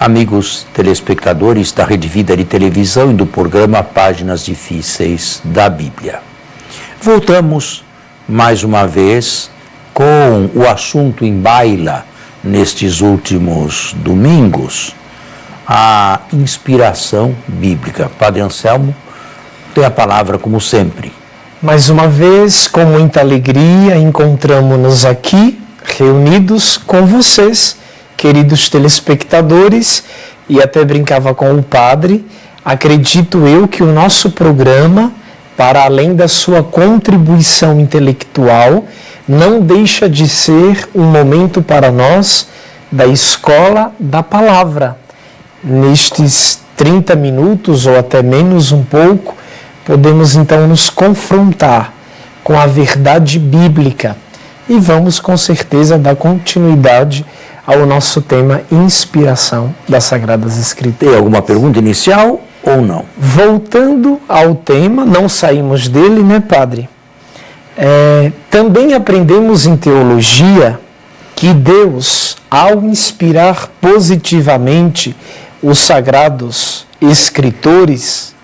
Amigos telespectadores da Rede Vida de Televisão e do programa Páginas Difíceis da Bíblia. Voltamos mais uma vez com o assunto em baila nestes últimos domingos, a inspiração bíblica. Padre Anselmo tem a palavra como sempre. Mais uma vez, com muita alegria, encontramos-nos aqui, reunidos com vocês, queridos telespectadores, e até brincava com o padre, acredito eu que o nosso programa, para além da sua contribuição intelectual, não deixa de ser um momento para nós da escola da palavra. Nestes 30 minutos, ou até menos um pouco, podemos então nos confrontar com a verdade bíblica e vamos com certeza dar continuidade ao nosso tema Inspiração das Sagradas Escrituras. Tem alguma pergunta inicial ou não? Voltando ao tema, não saímos dele, né, padre? Também aprendemos em teologia que Deus, ao inspirar positivamente os sagrados escritores,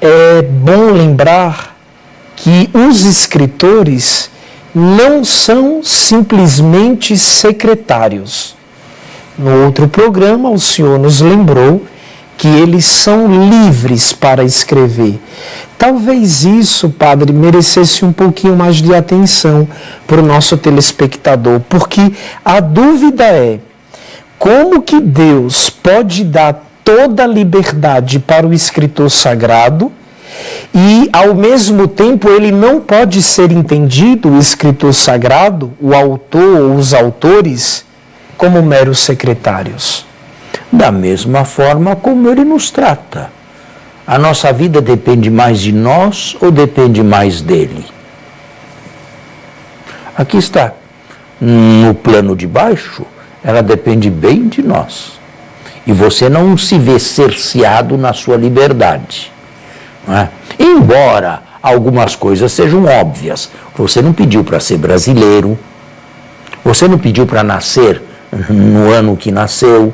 é bom lembrar que os escritores não são simplesmente secretários. No outro programa, o senhor nos lembrou que eles são livres para escrever. Talvez isso, padre, merecesse um pouquinho mais de atenção para o nosso telespectador, porque a dúvida é como que Deus pode dar toda a liberdade para o escritor sagrado e, ao mesmo tempo, ele não pode ser entendido, o escritor sagrado, o autor ou os autores, como meros secretários. Da mesma forma como ele nos trata. A nossa vida depende mais de nós ou depende mais dele? Aqui está. No plano de baixo, ela depende bem de nós. E você não se vê cerceado na sua liberdade. Não é? Embora algumas coisas sejam óbvias. Você não pediu para ser brasileiro, você não pediu para nascer no ano que nasceu,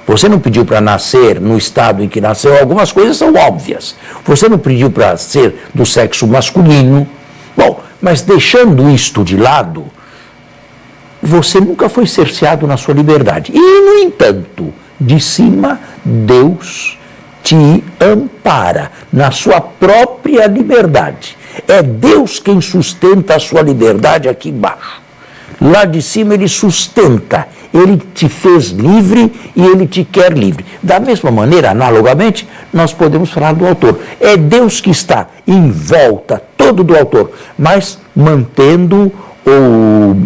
você não pediu para nascer no estado em que nasceu, algumas coisas são óbvias. Você não pediu para ser do sexo masculino. Bom, mas deixando isto de lado, você nunca foi cerceado na sua liberdade. E, no entanto, de cima, Deus te ampara na sua própria liberdade. É Deus quem sustenta a sua liberdade aqui embaixo. Lá de cima ele sustenta, ele te fez livre e ele te quer livre. Da mesma maneira, analogamente, nós podemos falar do autor. É Deus que está em volta todo do autor, mas mantendo ou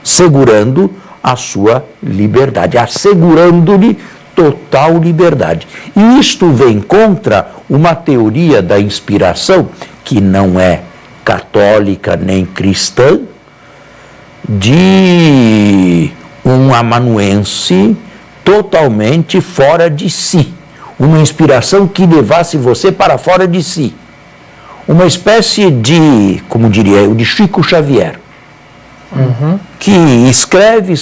segurando a sua liberdade, assegurando-lhe total liberdade. E isto vem contra uma teoria da inspiração que não é católica nem cristã, de um amanuense totalmente fora de si. Uma inspiração que levasse você para fora de si. Uma espécie de, como diria eu, de Chico Xavier. Que escreve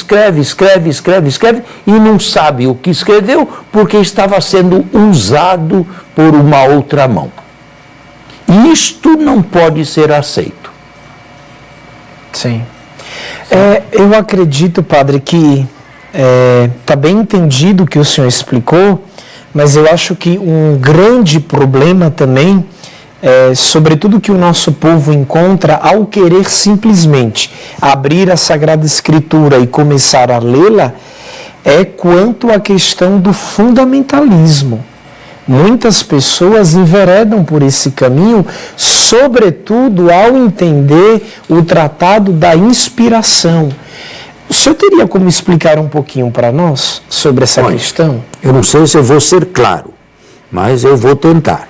e não sabe o que escreveu porque estava sendo usado por uma outra mão. Isto não pode ser aceito. Sim. Eu acredito, padre, que está bem entendido o que o senhor explicou, mas eu acho que um grande problema também, sobretudo que o nosso povo encontra ao querer simplesmente abrir a Sagrada Escritura e começar a lê-la, é quanto à questão do fundamentalismo. Muitas pessoas enveredam por esse caminho, sobretudo ao entender o tratado da inspiração. O senhor teria como explicar um pouquinho para nós sobre essa questão? Eu não sei se eu vou ser claro, mas eu vou tentar.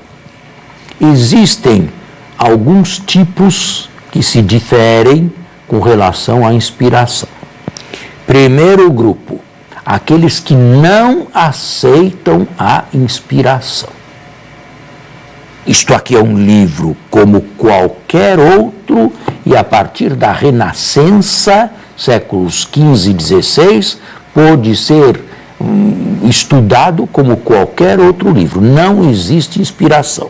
Existem alguns tipos que se diferem com relação à inspiração. Primeiro grupo, aqueles que não aceitam a inspiração. Isto aqui é um livro como qualquer outro, e a partir da Renascença, séculos XV e XVI, pôde ser estudado como qualquer outro livro. Não existe inspiração.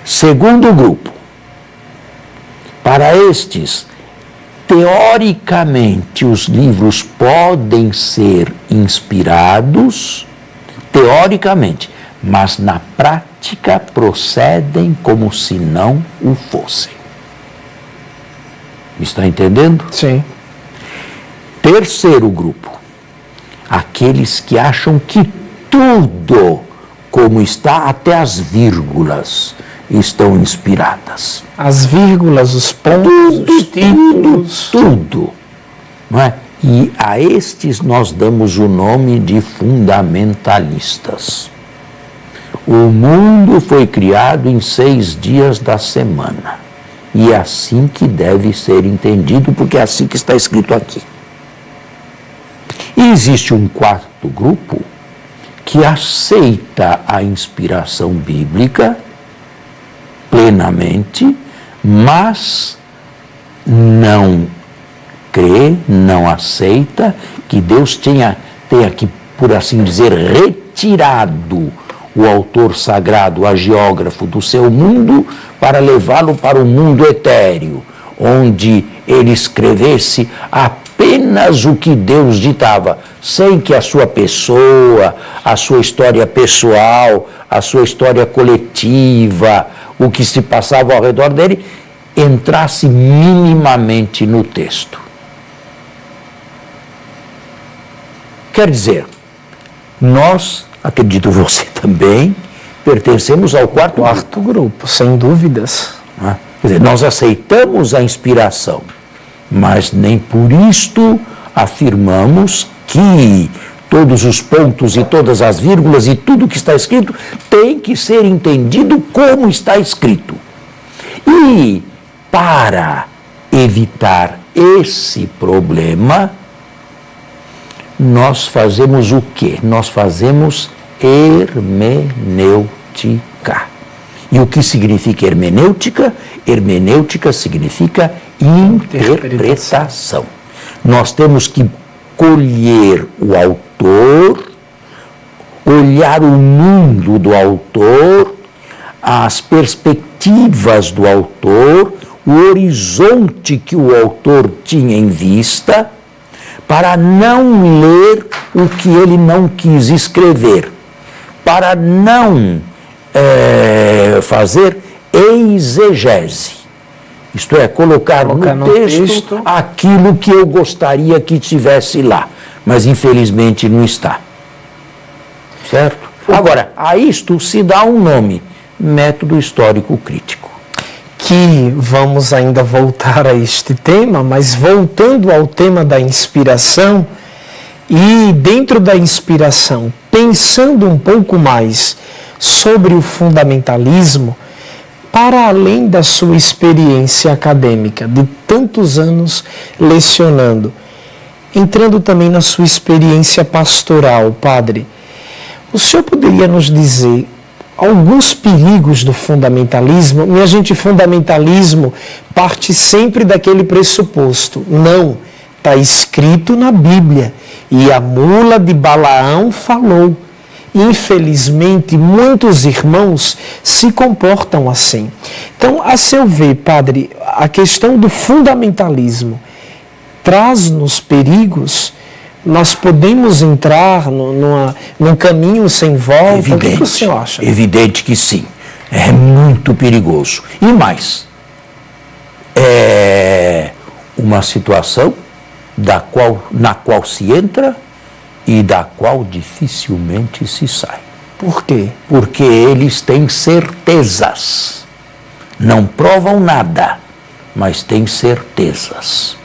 Segundo grupo, para estes, teoricamente, os livros podem ser inspirados, teoricamente, mas na prática procedem como se não o fossem. Está entendendo? Sim. Terceiro grupo, aqueles que acham que tudo, como está, até as vírgulas, estão inspiradas. As vírgulas, os pontos, os títulos. Tudo. Não é? E a estes nós damos o nome de fundamentalistas. O mundo foi criado em 6 dias da semana. E é assim que deve ser entendido, porque é assim que está escrito aqui. E existe um quarto grupo que aceita a inspiração bíblica plenamente, mas não crê, não aceita que Deus tenha que, por assim dizer, retirado o autor sagrado, o agiógrafo do seu mundo, para levá-lo para o mundo etéreo, onde ele escrevesse apenas o que Deus ditava, sem que a sua pessoa, a sua história pessoal, a sua história coletiva, o que se passava ao redor dele, entrasse minimamente no texto. Quer dizer, nós, acredito você também, pertencemos ao quarto grupo, sem dúvidas. Quer dizer, nós aceitamos a inspiração, mas nem por isto afirmamos que todos os pontos e todas as vírgulas e tudo que está escrito tem que ser entendido como está escrito. E para evitar esse problema, nós fazemos o quê? Nós fazemos hermenêutica. E o que significa hermenêutica? Hermenêutica significa interpretação. Nós temos que colher o autor, olhar o mundo do autor, as perspectivas do autor, o horizonte que o autor tinha em vista, para não ler o que ele não quis escrever, para não fazer exegese. Isto é, colocar no texto aquilo que eu gostaria que estivesse lá, mas infelizmente não está. Certo? Agora, a isto se dá um nome, método histórico crítico. Que vamos ainda voltar a este tema, mas voltando ao tema da inspiração, e dentro da inspiração, pensando um pouco mais sobre o fundamentalismo, para além da sua experiência acadêmica, de tantos anos lecionando, entrando também na sua experiência pastoral, padre, o senhor poderia nos dizer alguns perigos do fundamentalismo? Minha gente, fundamentalismo parte sempre daquele pressuposto. Não, está escrito na Bíblia, e a mula de Balaão falou. Infelizmente, muitos irmãos se comportam assim. Então, a seu ver, padre, a questão do fundamentalismo traz-nos perigos? Nós podemos entrar num caminho sem volta? Evidente, o que o senhor acha? Evidente que sim. É muito perigoso. E mais, é uma situação na qual se entra e da qual dificilmente se sai. Por quê? Porque eles têm certezas. Não provam nada, mas têm certezas.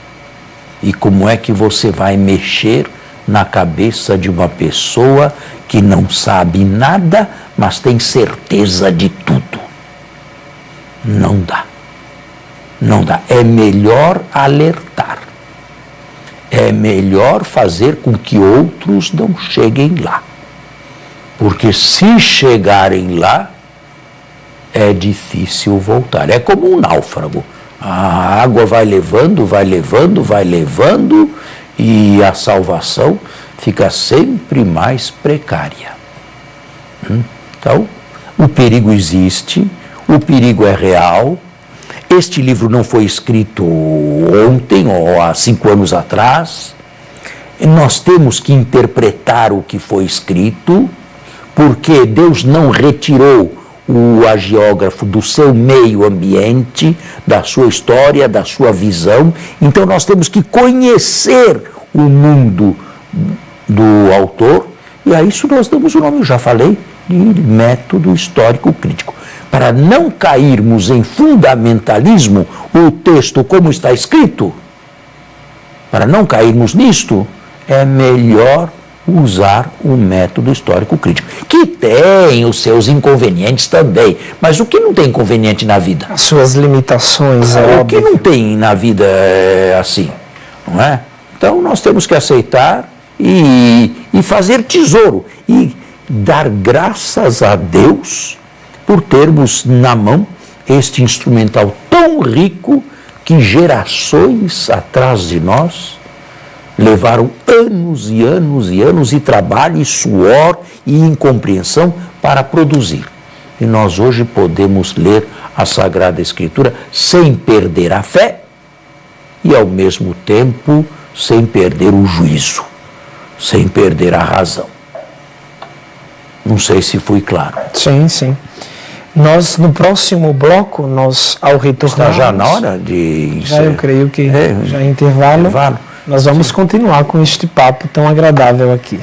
E como é que você vai mexer na cabeça de uma pessoa que não sabe nada, mas tem certeza de tudo? Não dá. Não dá. É melhor alertar. É melhor fazer com que outros não cheguem lá. Porque se chegarem lá, é difícil voltar. É como um náufrago. A água vai levando, vai levando, vai levando, e a salvação fica sempre mais precária. Então, o perigo existe, o perigo é real. Este livro não foi escrito ontem ou há 5 anos atrás. Nós temos que interpretar o que foi escrito, porque Deus não retirou o agiógrafo do seu meio ambiente, da sua história, da sua visão. Então nós temos que conhecer o mundo do autor, e a isso nós damos o nome, eu já falei, de método histórico crítico. Para não cairmos em fundamentalismo, o texto como está escrito, para não cairmos nisto, é melhor usar o método histórico crítico, que tem os seus inconvenientes também, mas o que não tem inconveniente na vida? As suas limitações, O que não tem na vida é assim, não é? Então nós temos que aceitar e fazer tesouro e dar graças a Deus por termos na mão este instrumental tão rico que gerações atrás de nós levaram anos e anos e anos de trabalho e suor e incompreensão para produzir. E nós hoje podemos ler a Sagrada Escritura sem perder a fé e, ao mesmo tempo, sem perder o juízo, sem perder a razão. Não sei se fui claro. Sim, sim. Nós, no próximo bloco, ao retornar... Está já na hora de... Já, eu creio que já é intervalo. Nós vamos continuar com este papo tão agradável aqui.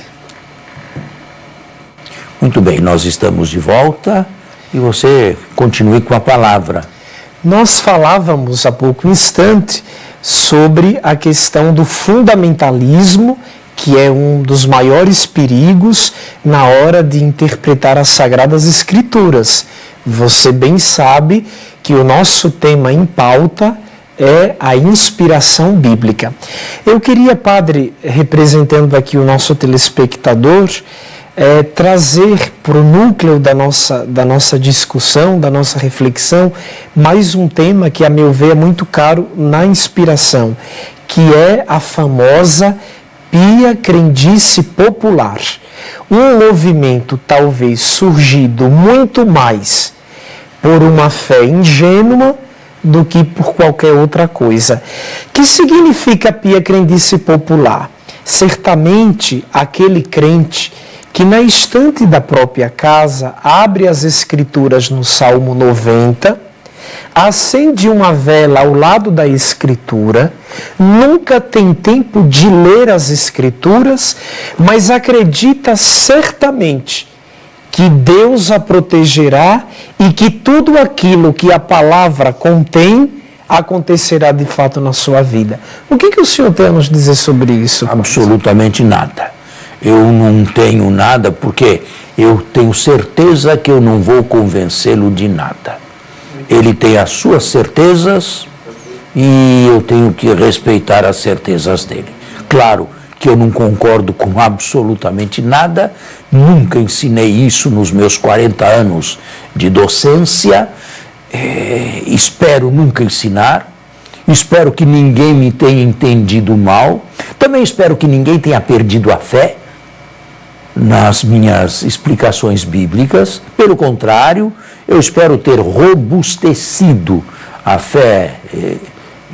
Muito bem, nós estamos de volta e você continue com a palavra. Nós falávamos há pouco instante sobre a questão do fundamentalismo, que é um dos maiores perigos na hora de interpretar as Sagradas Escrituras. Você bem sabe que o nosso tema em pauta é a inspiração bíblica. Eu queria, padre, representando aqui o nosso telespectador, trazer para o núcleo da nossa discussão, da nossa reflexão, mais um tema que, a meu ver, é muito caro na inspiração, que é a famosa pia crendice popular. Um movimento talvez surgido muito mais por uma fé ingênua do que por qualquer outra coisa. Que significa a pia crendice popular? Certamente aquele crente que na estante da própria casa abre as Escrituras no Salmo 90, acende uma vela ao lado da Escritura, nunca tem tempo de ler as Escrituras, mas acredita certamente que Deus a protegerá e que tudo aquilo que a palavra contém acontecerá de fato na sua vida. O que o senhor tem a nos dizer sobre isso? Absolutamente nada. Eu não tenho nada porque eu tenho certeza que eu não vou convencê-lo de nada. Ele tem as suas certezas e eu tenho que respeitar as certezas dele. Claro que eu não concordo com absolutamente nada, nunca ensinei isso nos meus 40 anos de docência, espero nunca ensinar, espero que ninguém me tenha entendido mal, também espero que ninguém tenha perdido a fé nas minhas explicações bíblicas. Pelo contrário, eu espero ter robustecido a fé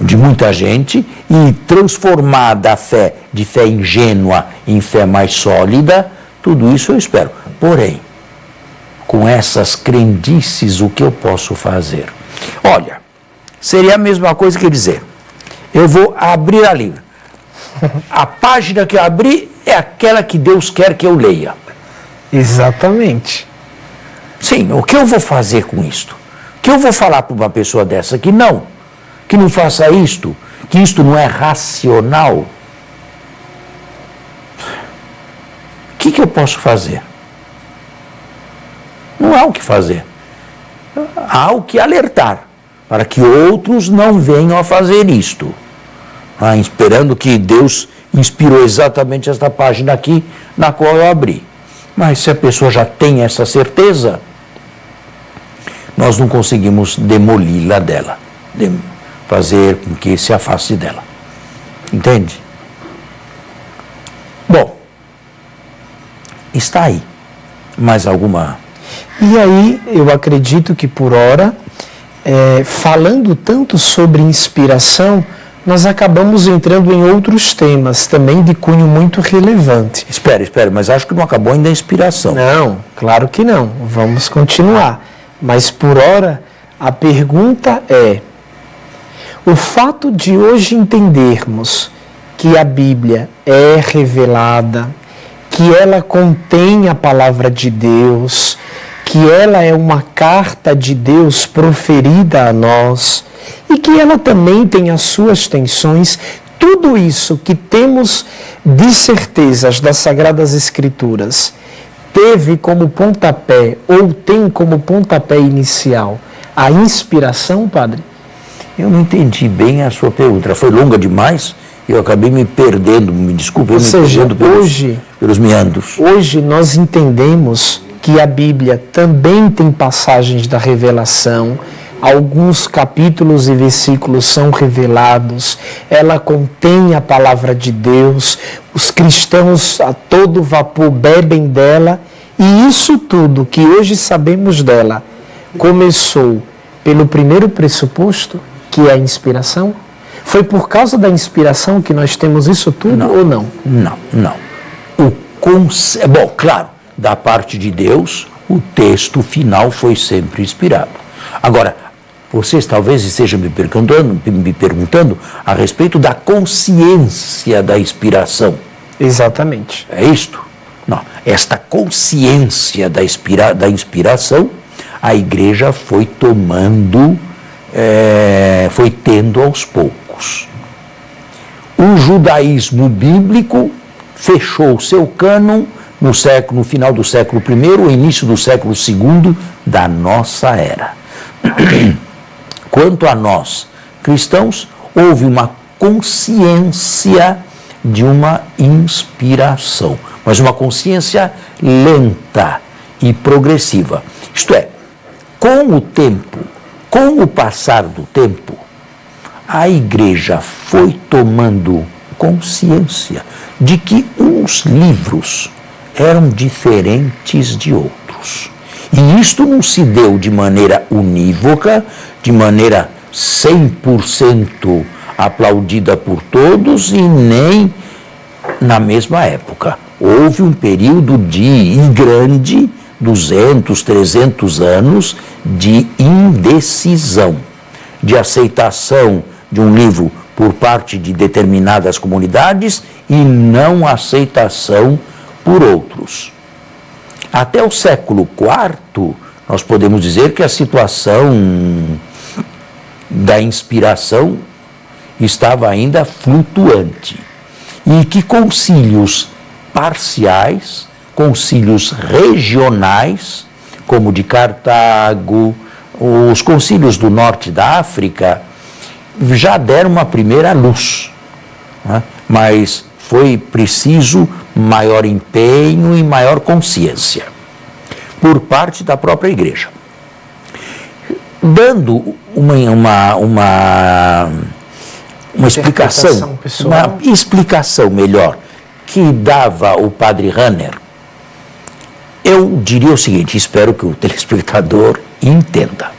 de muita gente e transformada a fé de fé ingênua em fé mais sólida. Tudo isso eu espero. Porém, com essas crendices, o que eu posso fazer? Olha, seria a mesma coisa que dizer, eu vou abrir a Bíblia. A página que eu abri é aquela que Deus quer que eu leia. Exatamente. Sim, o que eu vou fazer com isto? O que eu vou falar para uma pessoa dessa que não faça isto, que isto não é racional? O que eu posso fazer? Não há o que fazer. Há o que alertar, para que outros não venham a fazer isto. Esperando que Deus inspirou exatamente esta página aqui, na qual eu abri. Mas se a pessoa já tem essa certeza, nós não conseguimos demoli-la dela, fazer com que se afaste dela. Entende? Bom, está aí. Mais alguma? E aí, eu acredito que por hora, falando tanto sobre inspiração, nós acabamos entrando em outros temas também de cunho muito relevante. Espera, mas acho que não acabou ainda a inspiração. Não, claro que não. Vamos continuar. Mas por hora, a pergunta é: o fato de hoje entendermos que a Bíblia é revelada, que ela contém a palavra de Deus, que ela é uma carta de Deus proferida a nós e que ela também tem as suas tensões, tudo isso que temos de certezas das Sagradas Escrituras teve como pontapé ou tem como pontapé inicial a inspiração, padre? Eu não entendi bem a sua pergunta. Foi longa demais e eu acabei me perdendo, me desculpe, Ou seja, pelos meandros. Hoje nós entendemos que a Bíblia também tem passagens da revelação, alguns capítulos e versículos são revelados, ela contém a palavra de Deus, os cristãos a todo vapor bebem dela, e isso tudo que hoje sabemos dela começou pelo primeiro pressuposto, que é a inspiração? Foi por causa da inspiração que nós temos isso tudo ou não? Não. Bom, claro, da parte de Deus, o texto final foi sempre inspirado. Agora, vocês talvez estejam me perguntando a respeito da consciência da inspiração. Exatamente. É isto? Não. Esta consciência da inspiração, a Igreja foi tomando, foi tendo aos poucos. O judaísmo bíblico fechou o seu cânon no final do século I ou início do século II da nossa era. Quanto a nós, cristãos, houve uma consciência de uma inspiração, mas uma consciência lenta e progressiva. Isto é, com o tempo, com o passar do tempo, a Igreja foi tomando consciência de que uns livros eram diferentes de outros. E isto não se deu de maneira unívoca, de maneira 100% aplaudida por todos e nem na mesma época. Houve um período grande, 200, 300 anos, de indecisão, de aceitação de um livro por parte de determinadas comunidades e não aceitação por outros. Até o século IV, nós podemos dizer que a situação da inspiração estava ainda flutuante e que concílios parciais, concílios regionais, como de Cartago, os concílios do norte da África, já deram uma primeira luz, né? Mas foi preciso maior empenho e maior consciência por parte da própria Igreja. Dando uma explicação melhor que dava o padre Rahner, eu diria o seguinte, espero que o telespectador entenda.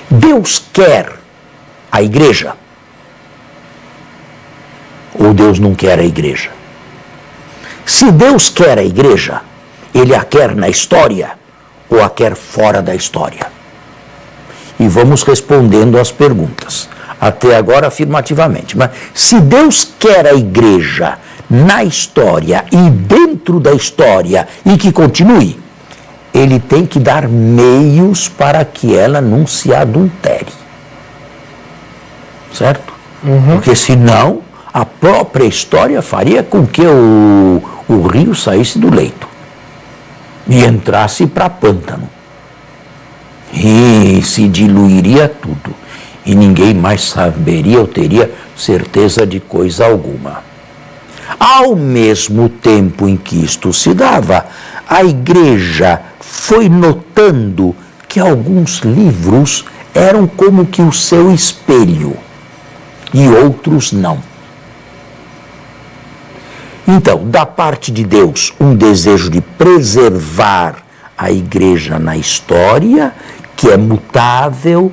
Deus quer a Igreja ou Deus não quer a Igreja? Se Deus quer a Igreja, Ele a quer na história ou a quer fora da história? E vamos respondendo às perguntas. Até agora afirmativamente. Mas se Deus quer a Igreja na história e dentro da história e que continue, Ele tem que dar meios para que ela não se adultere. Certo? Porque senão a própria história faria com que o rio saísse do leito e entrasse para pântano. E se diluiria tudo. E ninguém mais saberia ou teria certeza de coisa alguma. Ao mesmo tempo em que isto se dava, a Igreja foi notando que alguns livros eram como que o seu espelho e outros não. Então, da parte de Deus, um desejo de preservar a igreja na história, que é mutável,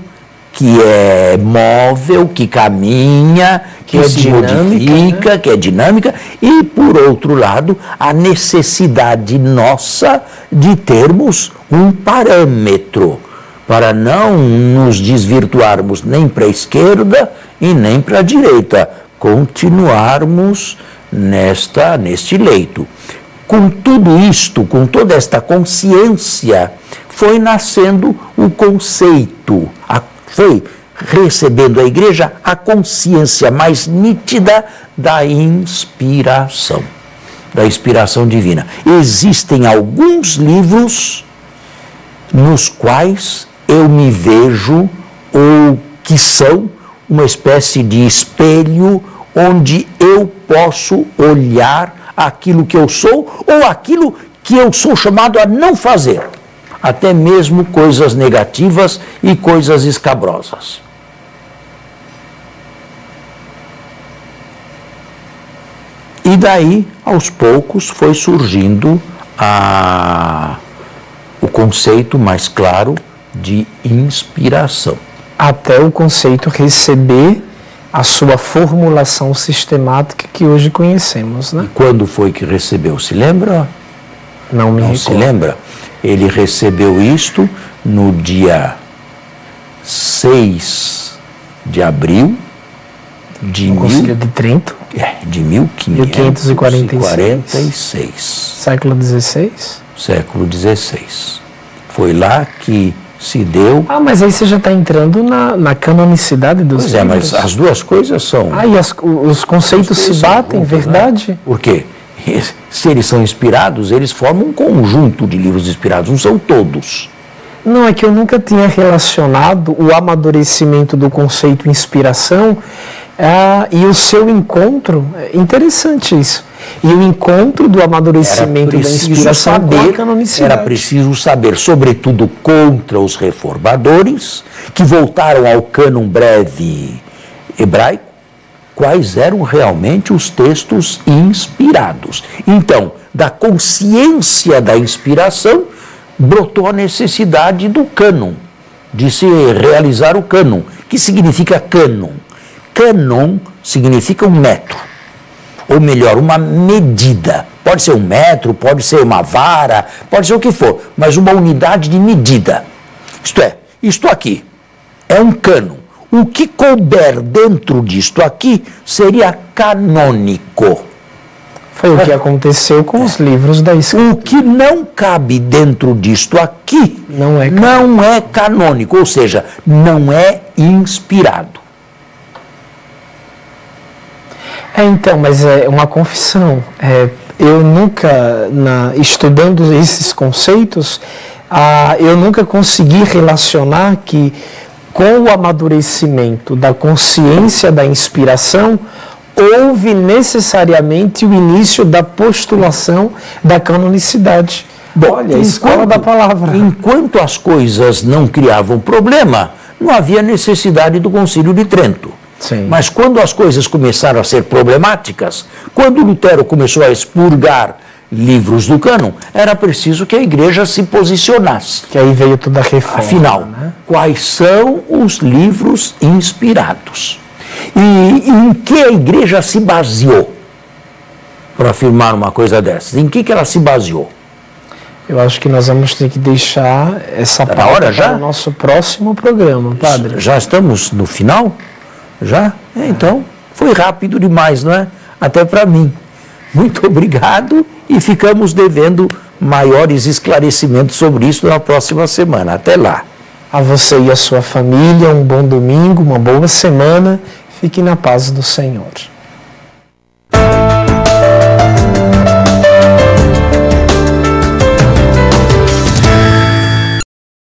que é móvel, que caminha, que se dinâmica, modifica, né? que é dinâmica, e, por outro lado, a necessidade nossa de termos um parâmetro, para não nos desvirtuarmos nem para a esquerda e nem para a direita, continuarmos neste leito. Com tudo isto, com toda esta consciência, foi nascendo o conceito, foi recebendo a igreja a consciência mais nítida da inspiração divina. Existem alguns livros nos quais eu me vejo, ou que são uma espécie de espelho onde eu posso olhar aquilo que eu sou ou aquilo que eu sou chamado a não fazer, até mesmo coisas negativas e coisas escabrosas. E daí, aos poucos, foi surgindo o conceito mais claro de inspiração. Até o conceito receber a sua formulação sistemática que hoje conhecemos, né? E quando foi que recebeu? Se lembra? Não me recordo. Se lembra? Ele recebeu isto no dia 6 de abril de Concílio de Trento. De 1546. Século XVI? Século XVI. Foi lá que se deu... Ah, mas aí você já está entrando na canonicidade dos livros. Mas as duas coisas são... Ah, e os conceitos se batem, verdade? Né? Por quê? Se eles são inspirados, eles formam um conjunto de livros inspirados, não são todos. Não, é que eu nunca tinha relacionado o amadurecimento do conceito inspiração e o seu encontro. Interessante isso. E o encontro do amadurecimento da inspiração com a canonicidade. Era preciso saber, sobretudo contra os reformadores, que voltaram ao cânon breve hebraico, quais eram realmente os textos inspirados. Então, da consciência da inspiração, brotou a necessidade do cânon, de se realizar o cânon. O que significa cânon? Cânon significa um metro, ou melhor, uma medida. Pode ser um metro, pode ser uma vara, pode ser o que for, mas uma unidade de medida. Isto é, isto aqui é um cânon. O que couber dentro disto aqui seria canônico. Foi o que aconteceu com os livros da Escritura. O que não cabe dentro disto aqui não é canônico, ou seja, não é inspirado. Então, mas é uma confissão. Eu nunca, estudando esses conceitos, eu nunca consegui relacionar que com o amadurecimento da consciência da inspiração, houve necessariamente o início da postulação da canonicidade. Olha, a escola da palavra. Enquanto as coisas não criavam problema, não havia necessidade do Concílio de Trento. Sim. Mas quando as coisas começaram a ser problemáticas, quando Lutero começou a expurgar livros do cânon, era preciso que a igreja se posicionasse. Que aí veio toda a reforma. Afinal, né? Quais são os livros inspirados? E em que a igreja se baseou para afirmar uma coisa dessas? Em que ela se baseou? Eu acho que nós vamos ter que deixar essa pauta para o nosso próximo programa, padre. Já estamos no final? Já? Então, foi rápido demais, não é? Até para mim. Muito obrigado e ficamos devendo maiores esclarecimentos sobre isso na próxima semana. Até lá. A você e a sua família, um bom domingo, uma boa semana. Fique na paz do Senhor.